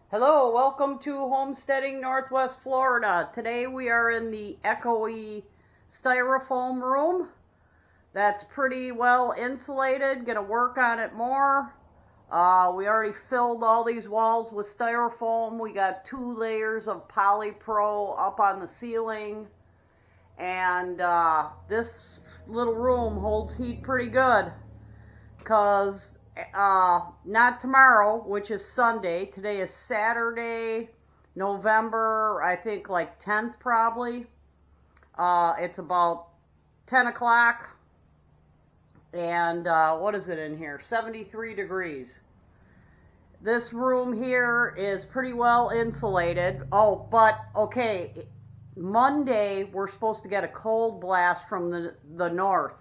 Hello, welcome to Homesteading Northwest Florida. Today we are in the echoey styrofoam room. That's pretty well insulated. Gonna work on it more. We already filled all these walls with styrofoam. We got 2 layers of polypro up on the ceiling. And this little room holds heat pretty good because not tomorrow, which is Sunday. Today is Saturday, November, I think like 10th probably. It's about 10 o'clock. And what is it in here? 73 degrees. This room here is pretty well insulated. Oh, but okay, Monday we're supposed to get a cold blast from the north.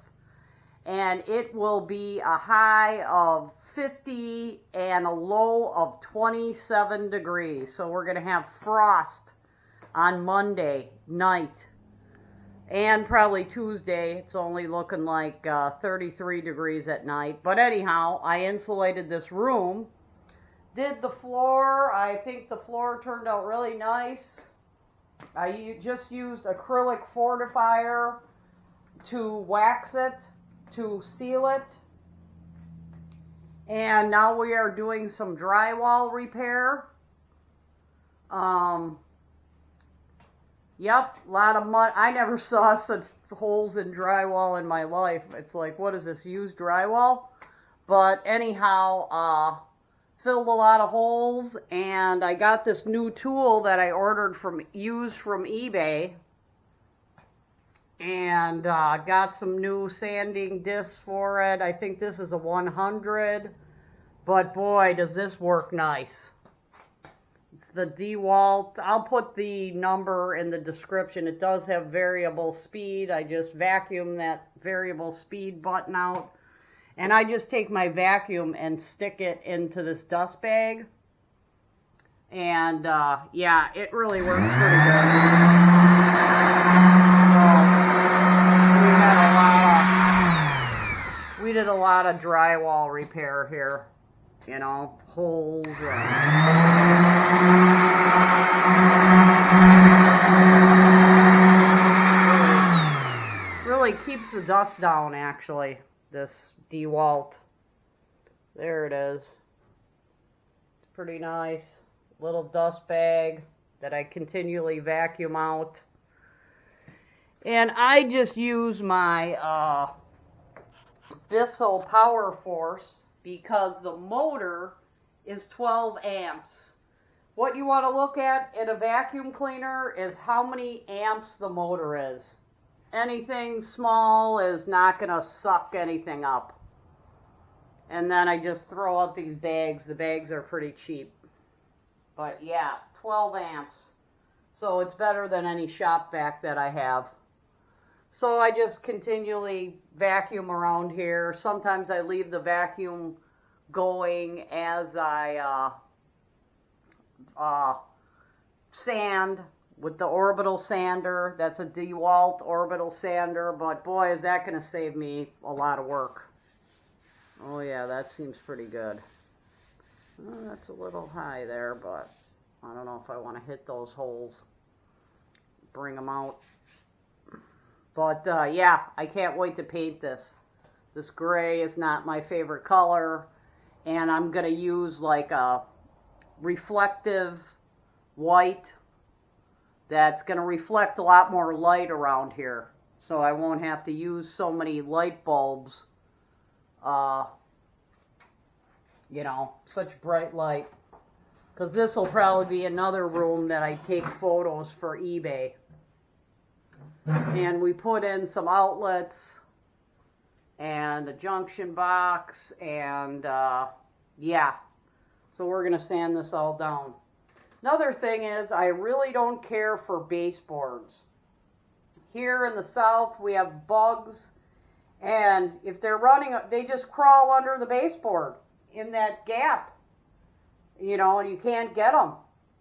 And it will be a high of 50 and a low of 27 degrees. So we're going to have frost on Monday night and probably Tuesday. It's only looking like 33 degrees at night. But anyhow, I insulated this room. Did the floor. I think the floor turned out really nice. I just used acrylic fortifier to wax it, to seal it. And now we are doing some drywall repair. Yep, a lot of mud. I never saw such holes in drywall in my life. It's like, what is this, used drywall? But anyhow, filled a lot of holes, and I got this new tool that I ordered used from eBay. And got some new sanding discs for it. I think this is a 100, but boy, does this work nice. It's the Dewalt. I'll put the number in the description. It does have variable speed. I just vacuum that variable speed button out, and I just take my vacuum and stick it into this dust bag. And yeah, it really works pretty good. We did a lot of drywall repair here, you know, holes and really keeps the dust down, actually, this Dewalt. There it is. It's pretty nice. Little dust bag that I continually vacuum out. And I just use my Bissell Power Force because the motor is 12 amps. What you want to look at in a vacuum cleaner is how many amps the motor is. Anything small is not going to suck anything up. And then I just throw out these bags. The bags are pretty cheap. But yeah, 12 amps. So it's better than any shop vac that I have. So I just continually vacuum around here. Sometimes I leave the vacuum going as I sand with the orbital sander. That's a Dewalt orbital sander, but boy, is that going to save me a lot of work. Oh yeah, that seems pretty good. Well, that's a little high there, but I don't know if I want to hit those holes. Bring them out. But yeah, I can't wait to paint this. This gray is not my favorite color, and I'm going to use like a reflective white that's going to reflect a lot more light around here. So I won't have to use so many light bulbs, you know, such bright light. Because this will probably be another room that I take photos for eBay. And we put in some outlets and a junction box, and yeah, so we're going to sand this all down. Another thing is, I really don't care for baseboards. Here in the south we have bugs, and if they're running, they just crawl under the baseboard in that gap, you know, and you can't get them.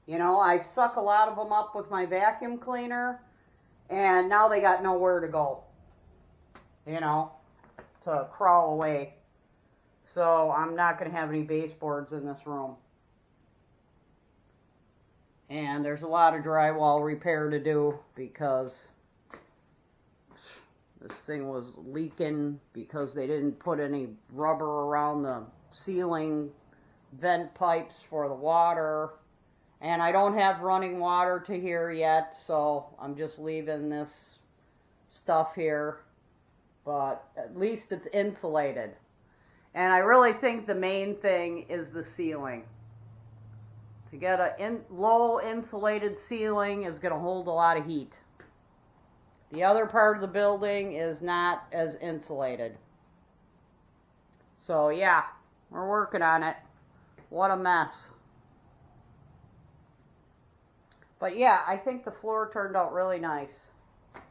You know, I suck a lot of them up with my vacuum cleaner, and now they got nowhere to go, you know, to crawl away. So I'm not going to have any baseboards in this room. And there's a lot of drywall repair to do because this thing was leaking because they didn't put any rubber around the ceiling vent pipes for the water. And I don't have running water to here yet, so I'm just leaving this stuff here. But at least it's insulated. And I really think the main thing is the ceiling. To get a low insulated ceiling is going to hold a lot of heat. The other part of the building is not as insulated. So yeah, we're working on it. What a mess. But yeah, I think the floor turned out really nice. You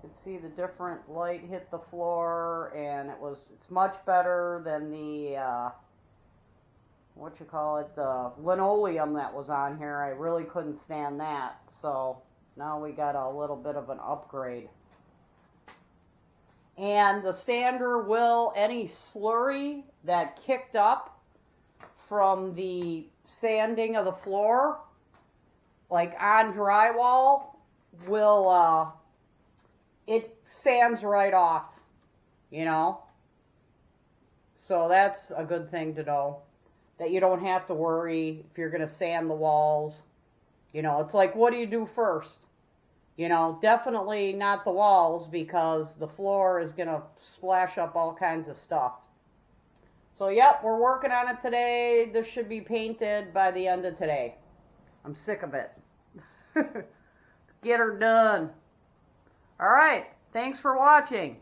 can see the different light hit the floor, and it's much better than the the linoleum that was on here. I really couldn't stand that. So now we got a little bit of an upgrade. And the sander any slurry that kicked up from the sanding of the floor, like on drywall, it sands right off, you know. So that's a good thing to know, that you don't have to worry if you're going to sand the walls. You know, it's like, what do you do first? You know, definitely not the walls, because the floor is going to splash up all kinds of stuff. So, yep, we're working on it today. This should be painted by the end of today. I'm sick of it. Get her done. All right. Thanks for watching.